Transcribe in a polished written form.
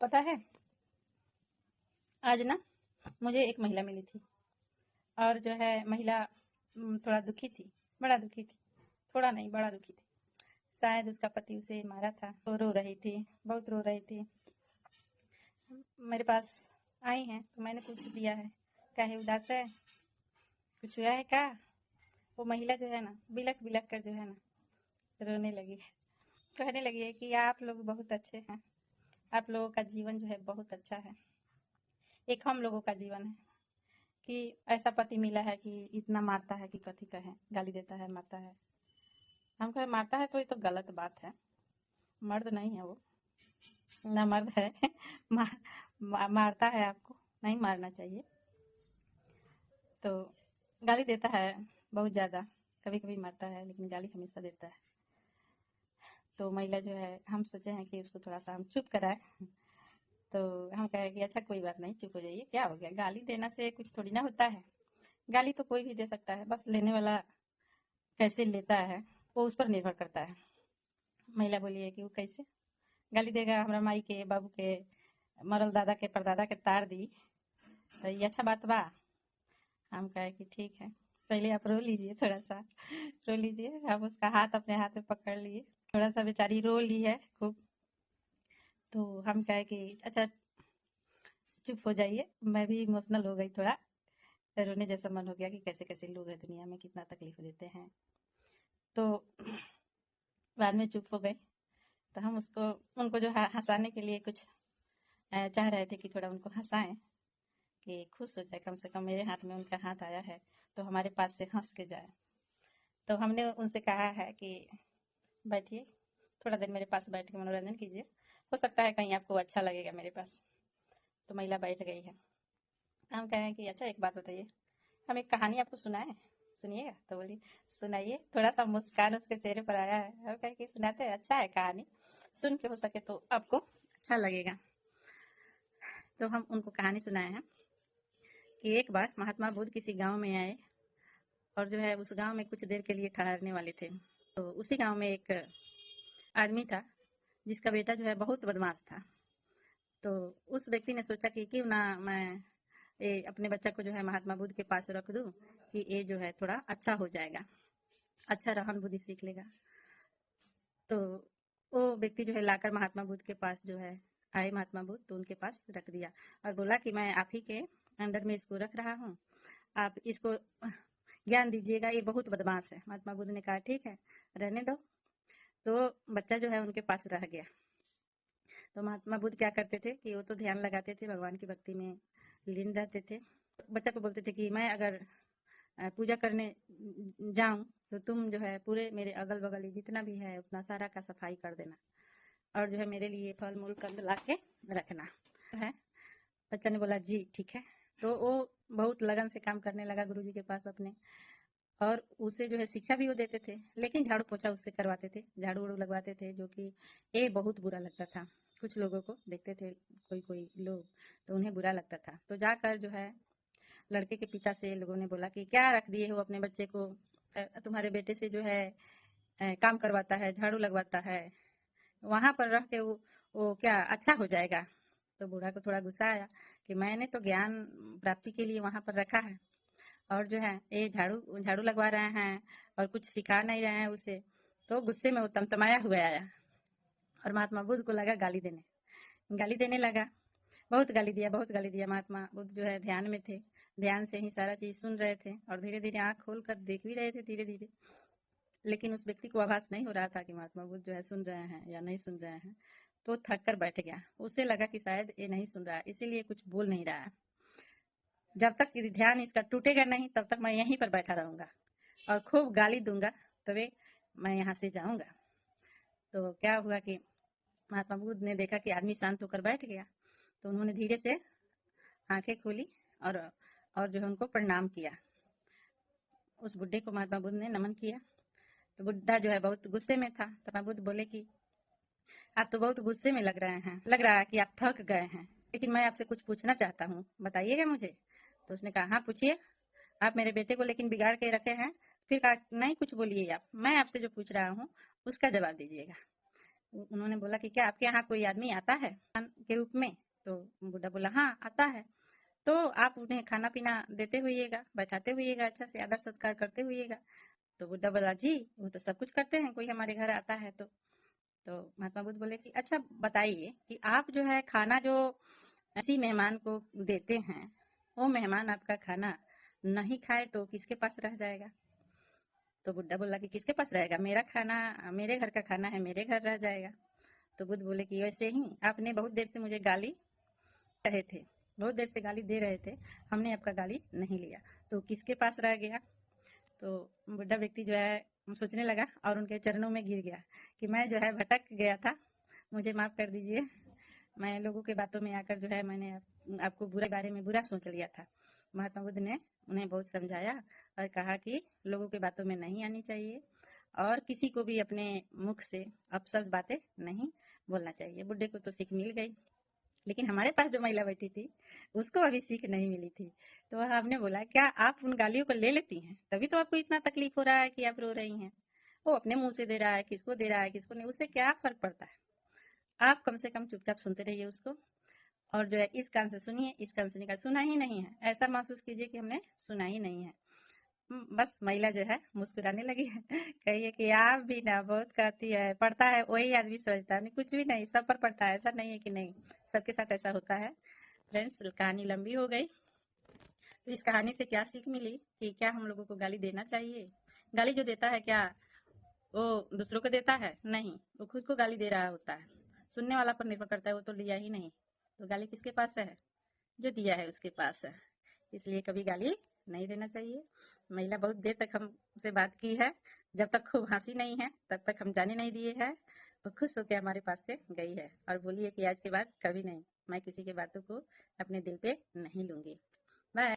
पता है, आज ना मुझे एक महिला मिली थी और जो है महिला थोड़ा दुखी थी, बड़ा दुखी थी, थोड़ा नहीं बड़ा दुखी थी। शायद उसका पति उसे मारा था तो रो रही थी, बहुत रो रही थी। मेरे पास आई हैं तो मैंने पूछ दिया है, क्या है, उदास है, कुछ हुआ है क्या? वो महिला जो है ना बिलख बिलख कर जो है ना रोने लगी है, कहने लगी है कि आप लोग बहुत अच्छे हैं, आप लोगों का जीवन जो है बहुत अच्छा है। एक हम लोगों का जीवन है कि ऐसा पति मिला है कि इतना मारता है कि कथी कहे, गाली देता है, मारता है। हम कहे मारता है तो ये तो गलत बात है, मर्द नहीं है वो, ना मर्द है मारता है, आपको नहीं मारना चाहिए। तो गाली देता है बहुत ज़्यादा, कभी कभी मारता है लेकिन गाली हमेशा देता है। तो महिला जो है, हम सोचे हैं कि उसको थोड़ा सा हम चुप कराए। तो हम कहे कि अच्छा कोई बात नहीं, चुप हो जाइए, क्या हो गया, गाली देना से कुछ थोड़ी ना होता है। गाली तो कोई भी दे सकता है, बस लेने वाला कैसे लेता है वो उस पर निर्भर करता है। महिला बोली है कि वो कैसे गाली देगा, हमारा माई के बाबू के मरल दादा के परदादा के तार दी, तो ये अच्छा बात बा। हम कहे कि ठीक है, पहले आप रो लीजिए, थोड़ा सा रो लीजिए। हम उसका हाथ अपने हाथ में पकड़ लिए, थोड़ा सा बेचारी रो ली है खूब। तो हम कहे कि अच्छा चुप हो जाइए, मैं भी इमोशनल हो गई, थोड़ा रोने जैसा मन हो गया कि कैसे कैसे लोग हैं दुनिया में, कितना तकलीफ देते हैं। तो बाद में चुप हो गए। तो हम उसको उनको जो हंसाने के लिए कुछ चाह रहे थे कि थोड़ा उनको हंसाएं कि खुश हो जाए, कम से कम मेरे हाथ में उनका हाथ आया है तो हमारे पास से हंस के जाए। तो हमने उनसे कहा है कि बैठिए, थोड़ा देर मेरे पास बैठ के मनोरंजन कीजिए, हो सकता है कहीं आपको अच्छा लगेगा मेरे पास। तो महिला बैठ गई है। हम कहें कि अच्छा एक बात बताइए, हम एक कहानी आपको सुनाएं, सुनिएगा? तो बोली सुनाइए। थोड़ा सा मुस्कान उसके चेहरे पर आया है। हम कहे कि सुनाते हैं, अच्छा है कहानी, सुन के हो सके तो आपको अच्छा लगेगा। तो हम उनको कहानी सुनाए हैं कि एक बार महात्मा बुद्ध किसी गांव में आए और जो है उस गांव में कुछ देर के लिए ठहरने वाले थे। तो उसी गांव में एक आदमी था जिसका बेटा जो है बहुत बदमाश था। तो उस व्यक्ति ने सोचा कि क्यों ना मैं अपने बच्चा को जो है महात्मा बुद्ध के पास रख दूं कि ये जो है थोड़ा अच्छा हो जाएगा, अच्छा रहन बुद्धि सीख लेगा। तो वो व्यक्ति जो है लाकर महात्मा बुद्ध के पास जो है आए, महात्मा बुद्ध तो उनके पास रख दिया और बोला कि मैं आप ही के अंडर में इसको रख रहा हूँ, आप इसको ज्ञान दीजिएगा, ये बहुत बदमाश है। महात्मा बुद्ध ने कहा ठीक है, रहने दो। तो बच्चा जो है उनके पास रह गया। तो महात्मा बुद्ध क्या करते थे कि वो तो ध्यान लगाते थे, भगवान की भक्ति में लीन रहते थे। बच्चा को बोलते थे कि मैं अगर पूजा करने जाऊं तो तुम जो है पूरे मेरे अगल बगल जितना भी है उतना सारा का सफाई कर देना और जो है मेरे लिए फल मूल कंद ला के रखना है। बच्चा ने बोला जी ठीक है। तो वो बहुत लगन से काम करने लगा गुरुजी के पास अपने, और उसे जो है शिक्षा भी वो देते थे, लेकिन झाड़ू पोछा उससे करवाते थे, झाड़ू उड़ू लगवाते थे, जो कि ये बहुत बुरा लगता था। कुछ लोगों को देखते थे, कोई कोई लोग, तो उन्हें बुरा लगता था। तो जाकर जो है लड़के के पिता से लोगों ने बोला कि क्या रख दिए हो अपने बच्चे को, तुम्हारे बेटे से जो है काम करवाता है, झाड़ू लगवाता है, वहां पर रह के वो क्या अच्छा हो जाएगा? तो बूढ़ा को थोड़ा गुस्सा आया कि मैंने तो ज्ञान प्राप्ति के लिए वहां पर रखा है और जो है ये झाड़ू झाड़ू लगवा रहे हैं और कुछ सिखा नहीं रहे हैं उसे। तो गुस्से में वो तमतमाया हुआ आया और महात्मा बुद्ध को लगा गाली देने लगा। बहुत गाली दिया, बहुत गाली दिया। महात्मा बुद्ध जो है ध्यान में थे, ध्यान से ही सारा चीज सुन रहे थे और धीरे धीरे आंख खोल कर देख भी रहे थे धीरे धीरे। लेकिन उस व्यक्ति को आभास नहीं हो रहा था कि महात्मा बुद्ध जो है सुन रहे हैं या नहीं सुन रहे हैं। तो थक कर बैठ गया, उसे लगा कि शायद ये नहीं सुन रहा है, इसीलिए कुछ बोल नहीं रहा है। जब तक ध्यान इसका टूटेगा नहीं तब तक मैं यहीं पर बैठा रहूंगा और खूब गाली दूंगा, तभी मैं यहाँ से जाऊंगा। तो क्या हुआ कि महात्मा बुद्ध ने देखा कि आदमी शांत होकर बैठ गया, तो उन्होंने धीरे से आंखें खोली और जो है उनको प्रणाम किया। उस बुढ़े को महात्मा बुद्ध ने नमन किया। तो बुढ़ा जो है बहुत गुस्से में था। तो महात्मा बुद्ध बोले कि आप तो बहुत गुस्से में लग रहे हैं, लग रहा है कि आप थक गए हैं, लेकिन मैं आपसे कुछ पूछना चाहता हूँ, बताइएगा मुझे? तो उसने कहा हाँ पूछिए, आप मेरे बेटे को लेकिन बिगाड़ के रखे हैं। फिर कहा नहीं कुछ बोलिए आप, मैं आपसे जो पूछ रहा हूँ उसका जवाब दीजिएगा। उन्होंने बोला कि क्या आपके यहाँ कोई आदमी आता है के रूप में? तो बुड्ढा बोला हाँ आता है। तो आप उन्हें खाना पीना देते होइएगा, बैठाते होइएगा, अच्छा से आदर सत्कार करते होइएगा। तो बुड्ढा बोला जी वो तो सब कुछ करते हैं, कोई हमारे घर आता है तो महात्मा बुद्ध बोले कि अच्छा बताइए कि आप जो है खाना जो ऐसी मेहमान को देते हैं, वो मेहमान आपका खाना नहीं खाए तो किसके पास रह जाएगा? तो बुड्ढा बोला कि किसके पास रहेगा, मेरा खाना, मेरे घर का खाना है, मेरे घर रह जाएगा। तो बुद्ध बोले कि वैसे ही आपने बहुत देर से मुझे गाली रहे थे, बहुत देर से गाली दे रहे थे, हमने आपका गाली नहीं लिया, तो किसके पास रह गया? तो बुड्ढा व्यक्ति जो है सोचने लगा और उनके चरणों में गिर गया कि मैं जो है भटक गया था, मुझे माफ कर दीजिए, मैं लोगों के बातों में आकर जो है मैंने आपको बुरे बारे में बुरा सोच लिया था। महात्मा बुद्ध ने उन्हें बहुत समझाया और कहा कि लोगों के बातों में नहीं आनी चाहिए और किसी को भी अपने मुख से अपशब्द बातें नहीं बोलना चाहिए। बुड्ढे को तो सीख मिल गई, लेकिन हमारे पास जो महिला बैठी थी उसको अभी सीख नहीं मिली थी। तो हमने बोला क्या आप उन गालियों को ले लेती हैं, तभी तो आपको इतना तकलीफ हो रहा है कि आप रो रही हैं। वो अपने मुंह से दे रहा है, किसको दे रहा है किसको नहीं, उससे क्या फर्क पड़ता है? आप कम से कम चुपचाप सुनते रहिए उसको, और जो है इस कान से सुनिए, इस कान से निकाल, सुना ही नहीं है, ऐसा महसूस कीजिए कि हमने सुना ही नहीं है। बस महिला जो है मुस्कुराने लगी है। कहिए कि आप भी ना बहुत कहती है, पढ़ता है वही आदमी समझता है, नहीं कुछ भी नहीं, सब पर पढ़ता है, ऐसा नहीं है कि नहीं, सबके साथ ऐसा होता है। फ्रेंड्स कहानी लंबी हो गई, तो इस कहानी से क्या सीख मिली कि क्या हम लोगों को गाली देना चाहिए? गाली जो देता है क्या वो दूसरों को देता है? नहीं, वो खुद को गाली दे रहा होता है। सुनने वाला पर निर्भर करता है, वो तो लिया ही नहीं, तो गाली किसके पास है? जो दिया है उसके पास है। इसलिए कभी गाली नहीं देना चाहिए। महिला बहुत देर तक हमसे बात की है, जब तक खूब हंसी नहीं है तब तक हम जाने नहीं दिए है। वो खुश होकर हमारे पास से गई है और बोली है कि आज के बाद कभी नहीं, मैं किसी की बातों को अपने दिल पे नहीं लूंगी। बाय।